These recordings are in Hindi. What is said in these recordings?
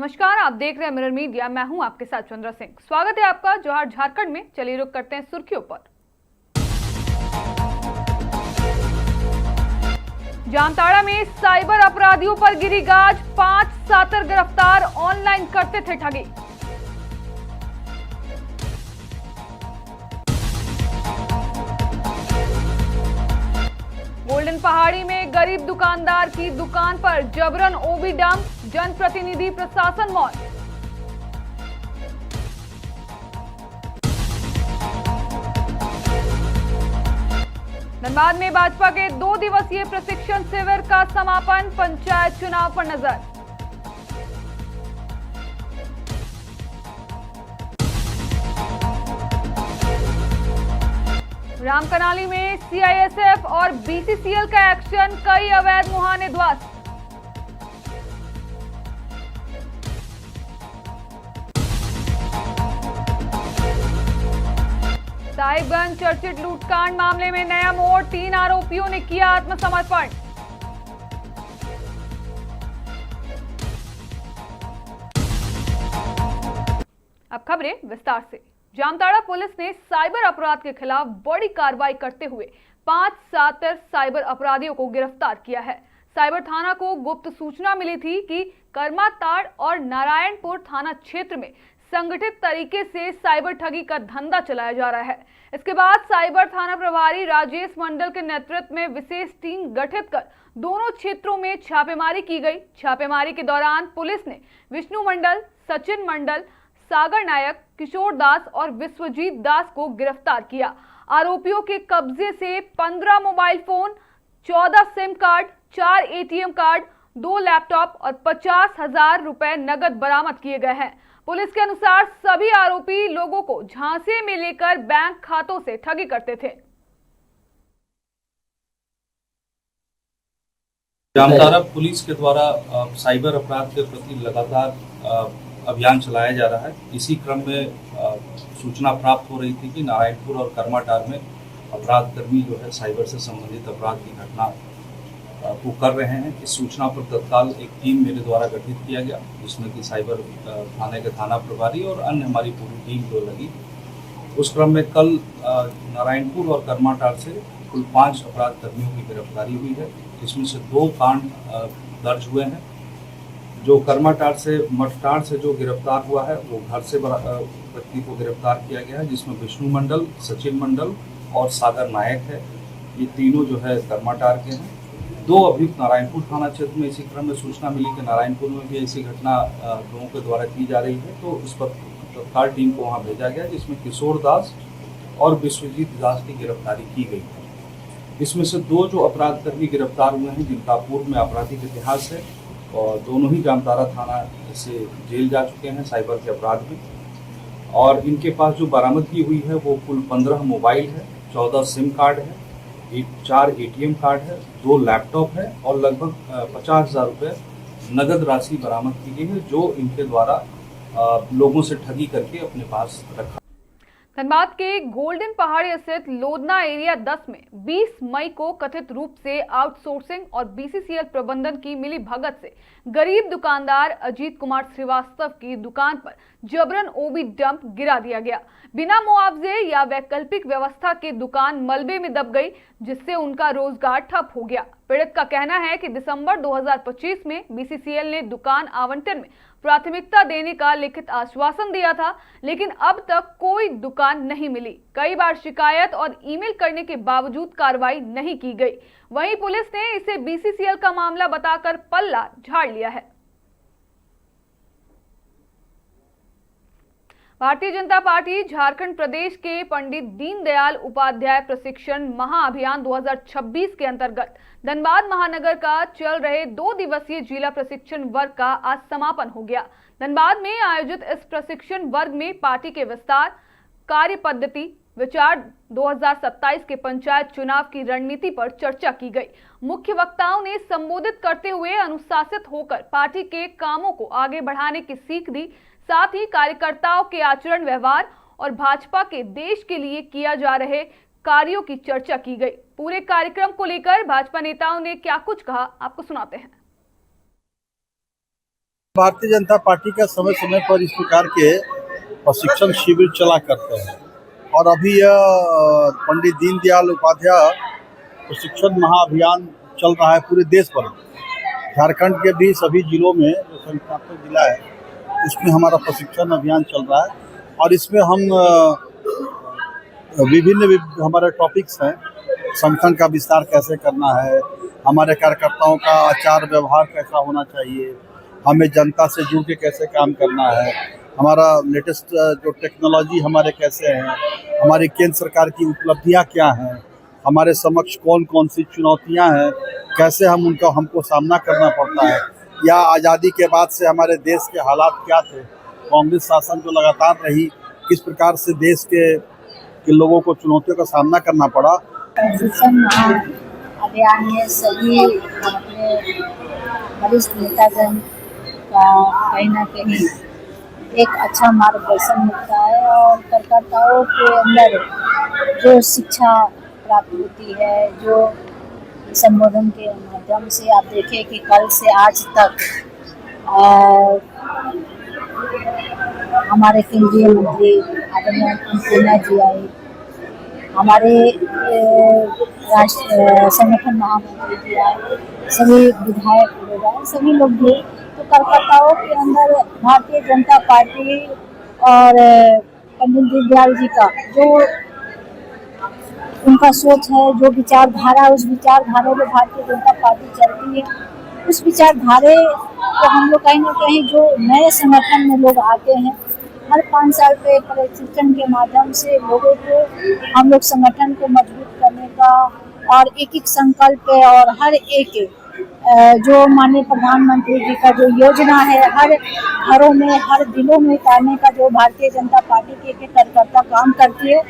नमस्कार, आप देख रहे हैं मिरर मीडिया। मैं हूं आपके साथ चंद्रा सिंह। स्वागत है आपका जोहार झारखंड में। चलिए रुक करते हैं सुर्खियों पर। जामताड़ा में साइबर अपराधियों पर गिरी गाज, 5 सातर गिरफ्तार, ऑनलाइन करते थे ठगी। गोल्डन पहाड़ी में गरीब दुकानदार की दुकान पर जबरन ओबी डंप, जनप्रतिनिधि प्रशासन मौन। धनबाद में भाजपा के 2 दिवसीय प्रशिक्षण शिविर का समापन, पंचायत चुनाव पर नजर। रामकनाली में सीआईएसएफ और बीसीसीएल का एक्शन, कई अवैध मुहाने ध्वस्त। साहिबगंज चर्चित लूटकांड मामले में नया मोड़, 3 आरोपियों ने किया आत्मसमर्पण। अब खबरें विस्तार से। जामताड़ा पुलिस ने साइबर अपराध के खिलाफ बड़ी कार्रवाई करते हुए 5 सातर साइबर अपराधियों को गिरफ्तार किया है। साइबर थाना को गुप्त सूचना मिली थी कि कर्माताड़ और नारायणपुर थाना क्षेत्र में संगठित तरीके से साइबर ठगी का धंधा चलाया जा रहा है। इसके बाद साइबर थाना प्रभारी राजेश मंडल के नेतृत्व में विशेष टीम गठित कर दोनों क्षेत्रों में छापेमारी की गई। छापेमारी के दौरान पुलिस ने विष्णु मंडल, सचिन मंडल, सागर नायक, किशोर दास और विश्वजीत दास को गिरफ्तार किया। आरोपियों के कब्जे से 15 mobile phone, 14 SIM card, 4 ATM card, 2 laptop और 50,000 रुपए नगद बरामद किए गए हैं। पुलिस के अनुसार सभी आरोपी लोगों को झांसे में लेकर बैंक खातों से ठगी करते थे। जामताड़ा पुलिस के द्वारा साइबर अपराध के प्रति लगातार अभियान चलाया जा रहा है। इसी क्रम में सूचना प्राप्त हो रही थी कि नारायणपुर और कर्माटार में अपराधकर्मी जो है साइबर से संबंधित अपराध की घटना को कर रहे हैं। इस सूचना पर तत्काल एक टीम मेरे द्वारा गठित किया गया, जिसमें कि साइबर थाने के थाना प्रभारी और अन्य हमारी पूरी टीम जो लगी। उस क्रम में कल नारायणपुर और कर्माटार से कुल 5 अपराधकर्मियों की गिरफ्तारी हुई है, जिसमें से 2 कांड दर्ज हुए हैं। जो कर्माटार से मठटार से जो गिरफ्तार हुआ है वो घर से व्यक्ति को गिरफ्तार किया गया है, जिसमें विष्णु मंडल, सचिन मंडल और सागर नायक है। ये तीनों जो है कर्माटार के हैं। 2 अभियुक्त नारायणपुर थाना क्षेत्र में इसी क्रम में सूचना मिली कि नारायणपुर में भी ऐसी घटना लोगों के द्वारा की जा रही है, तो इस पर तत्काल टीम को वहाँ भेजा गया, जिसमें किशोर दास और विश्वजीत दास की गिरफ्तारी की गई है। इसमें से 2 जो अपराधकर्मी गिरफ्तार हुए हैं, जिनका पूर्व में आपराधिक इतिहास है और दोनों ही जामताड़ा थाना से जेल जा चुके हैं साइबर के अपराध में। और इनके पास जो बरामदगी हुई है वो कुल 15 मोबाइल है, 14 सिम कार्ड है, 4 एटीएम कार्ड है, 2 लैपटॉप है और लगभग 50,000 रुपये नगद राशि बरामद की गई है, जो इनके द्वारा लोगों से ठगी करके अपने पास रखा। धनबाद के गोल्डन पहाड़ी स्थित लोधना एरिया 10 में 20 मई को कथित रूप से आउटसोर्सिंग और बीसीसीएल प्रबंधन की मिली भगत से गरीब दुकानदार अजीत कुमार श्रीवास्तव की दुकान पर जबरन ओबी डंप गिरा दिया गया। बिना मुआवजे या वैकल्पिक व्यवस्था के दुकान मलबे में दब गई, जिससे उनका रोजगार ठप हो गया। पीड़ित का कहना है कि दिसंबर 2025 में बीसीसीएल ने दुकान आवंटन में प्राथमिकता देने का लिखित आश्वासन दिया था, लेकिन अब तक कोई दुकान नहीं मिली। कई बार शिकायत और ईमेल करने के बावजूद कार्रवाई नहीं की गई। वहीं पुलिस ने इसे बीसीसीएल का मामला बताकर पल्ला झाड़ लिया है। भारतीय जनता पार्टी झारखंड प्रदेश के पंडित दीनदयाल उपाध्याय प्रशिक्षण महाअभियान 2026 के अंतर्गत धनबाद महानगर का चल रहे 2 दिवसीय जिला प्रशिक्षण वर्ग का आज समापन हो गया। धनबाद में आयोजित इस प्रशिक्षण वर्ग में पार्टी के विस्तार, कार्य पद्धति, विचार 2027 के पंचायत चुनाव की रणनीति पर चर्चा की गई। मुख्य वक्ताओं ने संबोधित करते हुए अनुशासित होकर पार्टी के कामों को आगे बढ़ाने की सीख दी। साथ ही कार्यकर्ताओं के आचरण व्यवहार और भाजपा के देश के लिए किया जा रहे कार्यों की चर्चा की गई। पूरे कार्यक्रम को लेकर भाजपा नेताओं ने क्या कुछ कहा, आपको सुनाते हैं। भारतीय जनता पार्टी का समय समय पर इस प्रकार के प्रशिक्षण शिविर चला करते हैं और अभी यह पंडित दीनदयाल उपाध्याय प्रशिक्षण महाअभियान चल रहा है पूरे देश भर में। झारखंड के भी सभी जिलों में जो संस्थापक जिला है उसमें हमारा प्रशिक्षण अभियान चल रहा है और इसमें हम विभिन्न हमारे टॉपिक्स हैं। संगठन का विस्तार कैसे करना है, हमारे कार्यकर्ताओं का आचार व्यवहार कैसा होना चाहिए, हमें जनता से जुड़ के कैसे काम करना है, हमारा लेटेस्ट जो टेक्नोलॉजी हमारे कैसे हैं, हमारी केंद्र सरकार की उपलब्धियां क्या हैं, हमारे समक्ष कौन कौन सी चुनौतियां हैं, कैसे हमको सामना करना पड़ता है, या आज़ादी के बाद से हमारे देश के हालात क्या थे, कांग्रेस शासन जो लगातार रही किस प्रकार से देश के लोगों को चुनौतियों का सामना करना पड़ा। प्रशिक्षण अभियान में सभी अपने वरिष्ठ नेतागण का कहीं ना कहीं एक अच्छा मार्गदर्शन मिलता है और कार्यकर्ताओं के अंदर जो शिक्षा प्राप्त होती है, जो संबोधन के माध्यम से आप देखें कि कल से आज तक हमारे केंद्रीय मंत्री आदरणीय अन्नपूर्णा जी आए, हमारे राष्ट्र संगठन महामंत्री जी आए, सभी विधायक लोग आए, सभी लोग भी। तो कार्यकर्ताओं के अंदर भारतीय जनता पार्टी और पंडित दीनदयाल जी का जो उनका सोच है, जो विचारधारा, उस विचारधारा में भारतीय जनता पार्टी चलती है। उस विचारधारे को हम लोग कहीं ना कहीं जो नए संगठन में लोग आते हैं, हर 5 साल पे प्रशिक्षण के माध्यम से लोगों को हम लोग संगठन को मजबूत करने का और एक एक संकल्प और हर एक जो माननीय प्रधानमंत्री जी का जो योजना है हर घरों में, हर दिलों में उतारने का जो भारतीय जनता पार्टी के कार्यकर्ता काम करती है।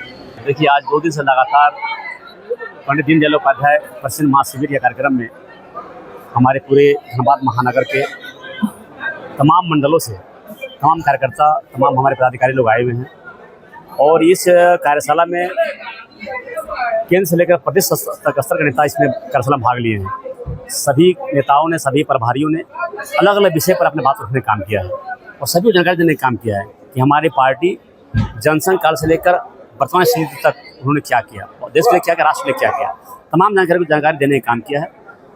देखिए, आज 2 दिन से लगातार पंडित दीनदयाल उपाध्याय प्रशिक्षण महाशिविर के कार्यक्रम में हमारे पूरे धनबाद महानगर के तमाम मंडलों से तमाम कार्यकर्ता, तमाम हमारे पदाधिकारी लोग आए हुए हैं और इस कार्यशाला में केंद्र से लेकर प्रदेश तक स्तर के नेता इसमें कार्यशाला भाग लिए हैं। सभी नेताओं ने, सभी प्रभारियों ने अलग अलग विषय पर अपने बात रखने का काम किया है और सभी जानकारी देने का काम किया है कि हमारी पार्टी जनसंघ काल से लेकर वर्तमान स्थिति तक उन्होंने क्या किया और देश के लिए क्या किया, राष्ट्र के लिए क्या किया, तमाम जानकारी देने का काम किया है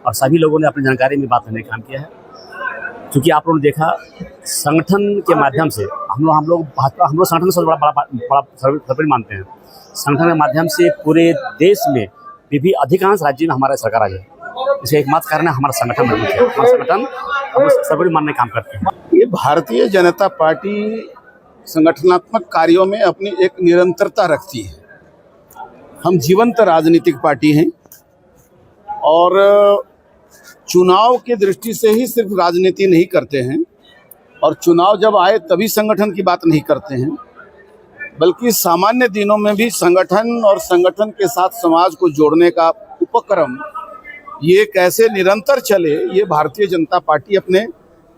और सभी लोगों ने अपनी जानकारी में बात करने का काम किया है। क्योंकि आप लोगों ने देखा, संगठन के माध्यम से हम लोग संगठन से बड़ा सर्वोपरि मानते हैं। संगठन के माध्यम से पूरे देश में भी अधिकांश राज्यों में हमारा सरकार आई है। इसका एकमात्र कारण है हमारा संगठन मजबूत है। हमारा संगठन हम सर्वोपरि मानने का काम करते हैं। ये भारतीय जनता पार्टी संगठनात्मक कार्यों में अपनी एक निरंतरता रखती है। हम जीवंत राजनीतिक पार्टी हैं और चुनाव की दृष्टि से ही सिर्फ राजनीति नहीं करते हैं और चुनाव जब आए तभी संगठन की बात नहीं करते हैं, बल्कि सामान्य दिनों में भी संगठन और संगठन के साथ समाज को जोड़ने का उपक्रम ये कैसे निरंतर चले, ये भारतीय जनता पार्टी अपने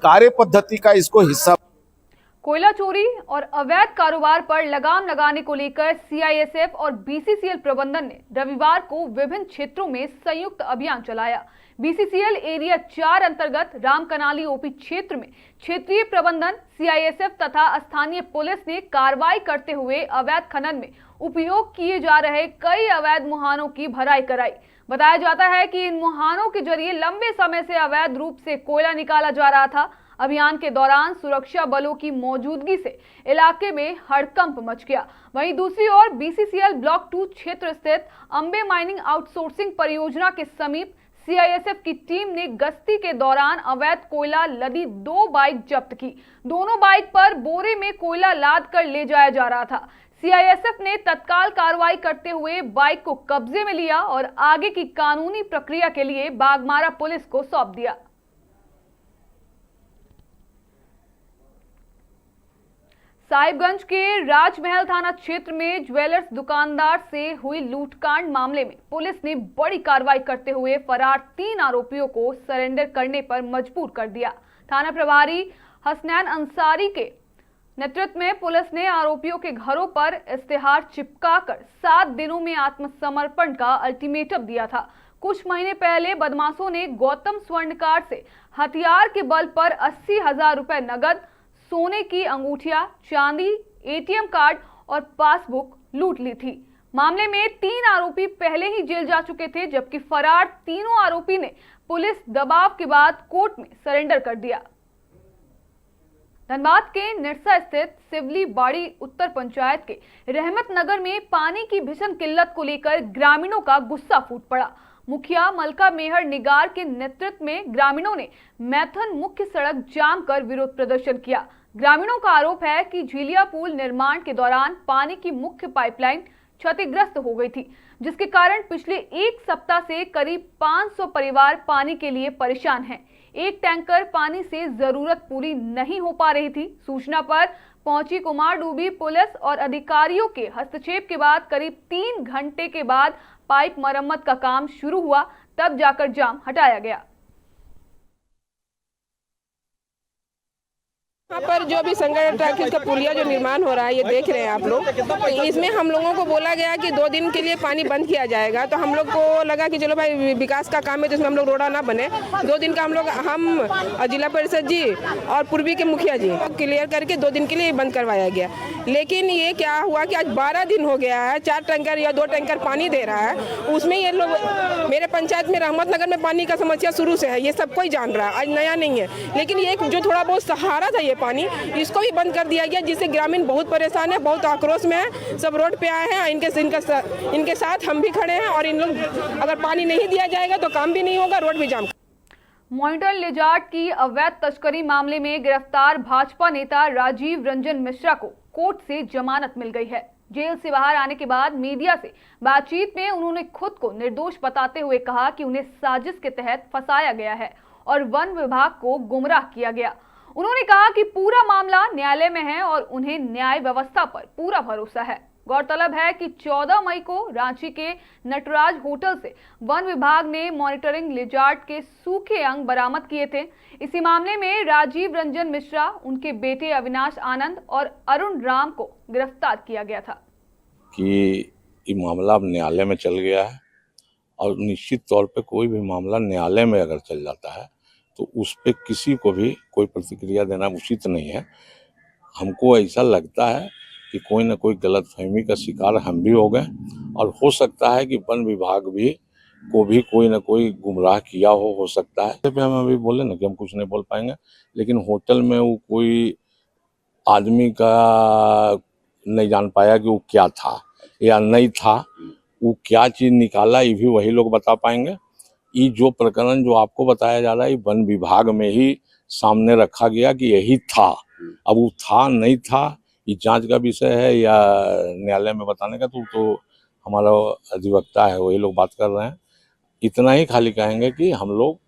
कार्य पद्धति का इसको हिस्सा। कोयला चोरी और अवैध कारोबार पर लगाम लगाने को लेकर सीआईएसएफ और बीसीसीएल प्रबंधन ने रविवार को विभिन्न क्षेत्रों में संयुक्त अभियान चलाया। बीसीसीएल एरिया 4 अंतर्गत रामकनाली ओपी क्षेत्र में क्षेत्रीय प्रबंधन, सीआईएसएफ तथा स्थानीय पुलिस ने कार्रवाई करते हुए अवैध खनन में उपयोग किए जा रहे कई अवैध मुहानों की भराई कराई। बताया जाता है कि इन मुहानों के जरिए लंबे समय से अवैध रूप से कोयला निकाला जा रहा था। अभियान के दौरान सुरक्षा बलों की मौजूदगी से इलाके में हड़कंप मच गया। वहीं दूसरी ओर बीसीसीएल ब्लॉक 2 क्षेत्र स्थित अंबे माइनिंग आउटसोर्सिंग परियोजना के समीप सीआईएसएफ की टीम ने गश्ती के दौरान अवैध कोयला लदी 2 बाइक जब्त की। दोनों बाइक पर बोरे में कोयला लाद कर ले जाया जा रहा था। सीआईएसएफ ने तत्काल कार्रवाई करते हुए बाइक को कब्जे में लिया और आगे की कानूनी प्रक्रिया के लिए बागमारा पुलिस को सौंप दिया। साहिबगंज के राजमहल थाना क्षेत्र में ज्वेलर्स दुकानदार से हुई लूटकांड मामले में पुलिस ने बड़ी कार्रवाई करते हुए फरार 3 आरोपियों को सरेंडर करने पर मजबूर कर दिया। थाना प्रभारी हसनैन अंसारी के नेतृत्व में पुलिस ने आरोपियों के घरों पर इश्तेहार चिपकाकर 7 दिनों में आत्मसमर्पण का अल्टीमेटम दिया था। कुछ महीने पहले बदमाशों ने गौतम स्वर्णकार से हथियार के बल पर 80,000 रुपए नगद, सोने की अंगूठियां, चांदी, एटीएम कार्ड और पासबुक लूट ली थी। मामले में 3 आरोपी पहले ही जेल जा चुके थे, जबकि फरार तीनों आरोपी ने पुलिस दबाव के बाद कोर्ट में सरेंडर कर दिया। धनबाद के निरसा स्थित सिवली बाड़ी उत्तर पंचायत के रहमत नगर में पानी की भीषण किल्लत को लेकर ग्रामीणों का गुस्सा फूट पड़ा। मुखिया मलका मेहर निगार के नेतृत्व में ग्रामीणों ने मैथन मुख्य सड़क जाम कर विरोध प्रदर्शन किया। ग्रामीणों का आरोप है कि झीलिया पुल निर्माण के दौरान पानी की मुख्य पाइपलाइन क्षतिग्रस्त हो गई थी, जिसके कारण पिछले 1 सप्ताह से करीब 500 परिवार पानी के लिए परेशान हैं। एक टैंकर पानी से जरूरत पूरी नहीं हो पा रही थी। सूचना पर पहुंची कुमारडूबी पुलिस और अधिकारियों के हस्तक्षेप के बाद करीब 3 घंटे के बाद पाइप मरम्मत का काम शुरू हुआ, तब जाकर जाम हटाया गया। यहाँ पर जो भी संगठन ट्रैकिंग का पुलिया जो निर्माण हो रहा है, ये देख रहे हैं आप लोग। तो इसमें हम लोगों को बोला गया कि 2 दिन के लिए पानी बंद किया जाएगा, तो हम लोग को लगा कि चलो भाई विकास का काम है तो इसमें हम लोग रोड़ा ना बने। 2 दिन का हम जिला परिषद जी और पूर्वी के मुखिया जी क्लियर करके 2 दिन के लिए बंद करवाया गया। लेकिन ये क्या हुआ कि आज 12 दिन हो गया है, 4 टैंकर या 2 टैंकर पानी दे रहा है। उसमें ये लोग, मेरे पंचायत में रहमत नगर में पानी का समस्या शुरू से है, ये सब कोई जान रहा है, आज नया नहीं है। लेकिन ये जो थोड़ा बहुत सहारा था ये पानी, इसको भी बंद कर दिया गया, जिससे ग्रामीण बहुत परेशान है, बहुत आक्रोश में है। सब रोड पे आए हैं, इनके साथ हम भी खड़े हैं। और इन लोग अगर पानी नहीं दिया जाएगा तो काम भी नहीं होगा, रोड भी जाम। मॉनिटर लिजार्ड की अवैध तस्करी मामले में गिरफ्तार भाजपा नेता राजीव रंजन मिश्रा को कोर्ट से जमानत मिल गई है। जेल से बाहर आने के बाद मीडिया से बातचीत में उन्होंने खुद को निर्दोष बताते हुए कहा कि उन्हें साजिश के तहत फंसाया गया है और वन विभाग को गुमराह किया गया। उन्होंने कहा कि पूरा मामला न्यायालय में है और उन्हें न्याय व्यवस्था पर पूरा भरोसा है। गौरतलब है कि 14 मई को रांची के नटराज होटल से वन विभाग ने मॉनिटरिंग लिजार्ड के सूखे अंग बरामद किए थे। इसी मामले में राजीव रंजन मिश्रा, उनके बेटे अविनाश आनंद और अरुण राम को गिरफ्तार किया गया था। कि ये मामला अब न्यायालय में चल गया है और निश्चित तौर पे कोई भी मामला न्यायालय में अगर चल जाता है तो उस पर किसी को भी कोई प्रतिक्रिया देना उचित नहीं है। हमको ऐसा लगता है कि कोई ना कोई गलतफहमी का शिकार हम भी हो गए और हो सकता है कि वन विभाग को भी कोई ना कोई गुमराह किया हो सकता है। पे हम अभी बोले ना कि हम कुछ नहीं बोल पाएंगे, लेकिन होटल में वो कोई आदमी का नहीं जान पाया कि वो क्या था या नहीं था, वो क्या चीज़ निकाला ये भी वही लोग बता पाएंगे। ये जो प्रकरण जो आपको बताया जा रहा है वन विभाग में ही सामने रखा गया कि यही था। अब वो था नहीं था ये जांच का विषय है या न्यायालय में बताने का, तो हमारा अधिवक्ता है वही लोग बात कर रहे हैं। इतना ही खाली कहेंगे कि हम लोग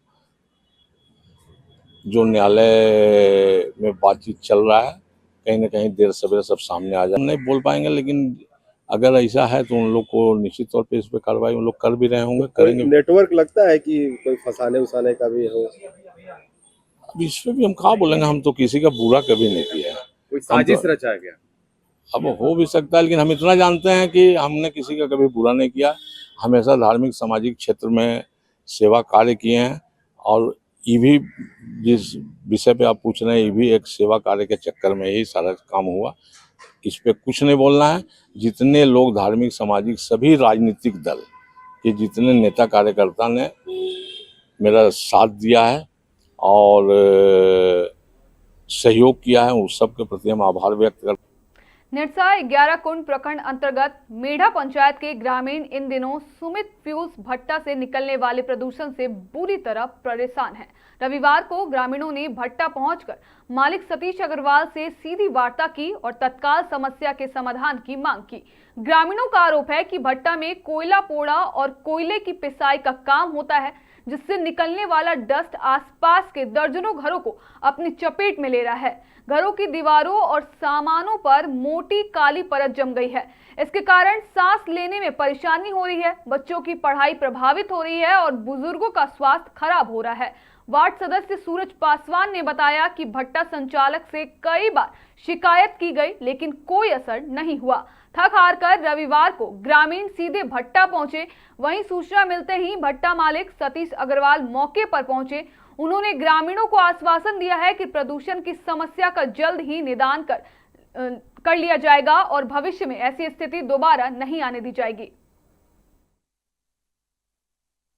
जो न्यायालय में बातचीत चल रहा है कहीं ना कहीं देर सवेरे सब सामने आ जाए। नहीं बोल पाएंगे, लेकिन अगर ऐसा है तो उन लोग को निश्चित तौर पे इस पे कार्रवाई उन लोग कर भी रहे होंगे, करेंगे। नेटवर्क लगता है कि कोई फंसाने उसाने का भी हो? अब इस पे भी हम कहाँ बोलेंगे, हम तो किसी का बुरा कभी नहीं किया है। कोई साजिश रचा गया? अब हो भी सकता है, लेकिन हम इतना जानते हैं कि हमने किसी का कभी बुरा नहीं किया। हमेशा धार्मिक सामाजिक क्षेत्र में सेवा कार्य किए हैं और ये भी जिस विषय पे आप पूछ रहे हैं ये भी एक सेवा कार्य के चक्कर में ही सारा काम हुआ। इस पे कुछ नहीं बोलना है। जितने लोग धार्मिक सामाजिक सभी राजनीतिक दल के जितने नेता कार्यकर्ता ने मेरा साथ दिया है और सहयोग किया है, उस सब के प्रति हम आभार व्यक्त करते हैं। निरसा 11 कुंड प्रखंड अंतर्गत मेढ़ा पंचायत के ग्रामीण इन दिनों सुमित फ्यूज भट्टा से निकलने वाले प्रदूषण से बुरी तरह परेशान हैं। रविवार को ग्रामीणों ने भट्टा पहुंचकर मालिक सतीश अग्रवाल से सीधी वार्ता की और तत्काल समस्या के समाधान की मांग की। ग्रामीणों का आरोप है कि भट्टा में कोयला पोड़ा और कोयले की पिसाई का काम होता है, जिससे निकलने वाला डस्ट आसपास के दर्जनों घरों को अपनी चपेट में ले रहा है। घरों की दीवारों और सामानों पर मोटी काली परत जम गई है। इसके कारण सांस लेने में परेशानी हो रही है, बच्चों की पढ़ाई प्रभावित हो रही है और बुजुर्गों का स्वास्थ्य खराब हो रहा है। वार्ड सदस्य सूरज पासवान ने बताया कि भट्टा संचालक से कई बार शिकायत की गई, लेकिन कोई असर नहीं हुआ। थक हार कर रविवार को ग्रामीण सीधे भट्टा पहुंचे। वहीं सूचना मिलते ही भट्टा मालिक सतीश अग्रवाल मौके पर पहुंचे। उन्होंने ग्रामीणों को आश्वासन दिया है कि प्रदूषण की समस्या का जल्द ही निदान कर लिया जाएगा और भविष्य में ऐसी स्थिति दोबारा नहीं आने दी जाएगी।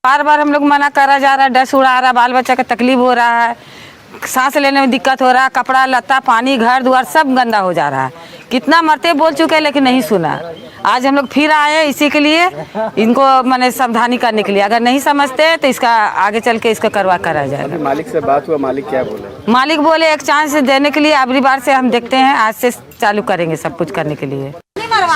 बार बार हम लोग मना करा जा रहा है, डस्ट उड़ा रहा, बाल बच्चा का तकलीफ हो रहा है, सांस लेने में दिक्कत हो रहा है, कपड़ा लत्ता पानी घर द्वार सब गंदा हो जा रहा है। कितना मरते बोल चुके हैं लेकिन नहीं सुना। आज हम लोग फिर आए इसी के लिए, इनको मैंने सावधानी करने के लिए। अगर नहीं समझते तो इसका आगे चल के इसका करा जाएगा। मालिक से बात हुआ, मालिक क्या बोले? मालिक बोले एक चांस देने के लिए अगली बार से हम देखते हैं, आज से चालू करेंगे सब कुछ करने के लिए।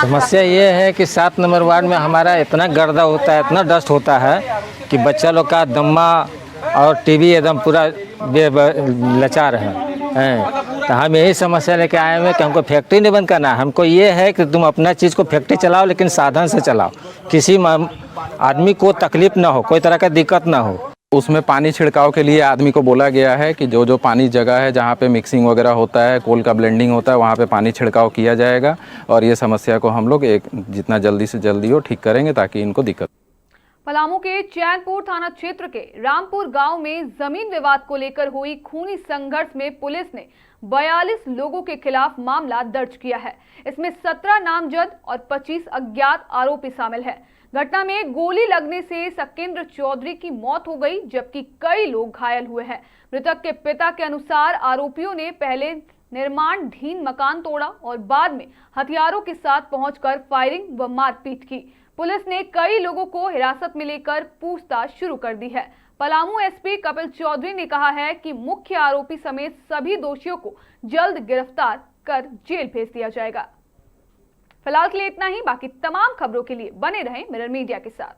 समस्या ये है कि 7 नंबर वार्ड में हमारा इतना गर्दा होता है, इतना डस्ट होता है कि बच्चा लोग का दम्मा और टीबी एकदम पूरा लाचार है। तो हम यही समस्या लेके आए हुए कि हमको फैक्ट्री नहीं बंद करना है। हमको ये है कि तुम अपना चीज़ को फैक्ट्री चलाओ, लेकिन साधन से चलाओ, किसी आदमी को तकलीफ ना हो, कोई तरह का दिक्कत ना हो। उसमें पानी छिड़काव के लिए आदमी को बोला गया है कि जो पानी जगह है जहाँ पे मिक्सिंग वगैरह होता है, कोल का ब्लेंडिंग होता है, वहाँ पे पानी छिड़काव किया जाएगा और ये समस्या को हम लोग जितना जल्दी से जल्दी हो ठीक करेंगे ताकि इनको दिक्कत। पलामू के चैनपुर थाना क्षेत्र के रामपुर गांव में जमीन विवाद को लेकर हुई खूनी संघर्ष में पुलिस ने 42 लोगों के खिलाफ मामला दर्ज किया है। इसमें 17 नामजद और 25 अज्ञात आरोपी शामिल है। घटना में गोली लगने से सकेंद्र चौधरी की मौत हो गई, जबकि कई लोग घायल हुए हैं। मृतक के पिता के अनुसार आरोपियों ने पहले निर्माणाधीन मकान तोड़ा और बाद में हथियारों के साथ पहुंचकर फायरिंग व मारपीट की। पुलिस ने कई लोगों को हिरासत में लेकर पूछताछ शुरू कर दी है। पलामू एसपी कपिल चौधरी ने कहा है कि मुख्य आरोपी समेत सभी दोषियों को जल्द गिरफ्तार कर जेल भेज दिया जाएगा। फिलहाल के लिए इतना ही। बाकी तमाम खबरों के लिए बने रहें मिरर मीडिया के साथ।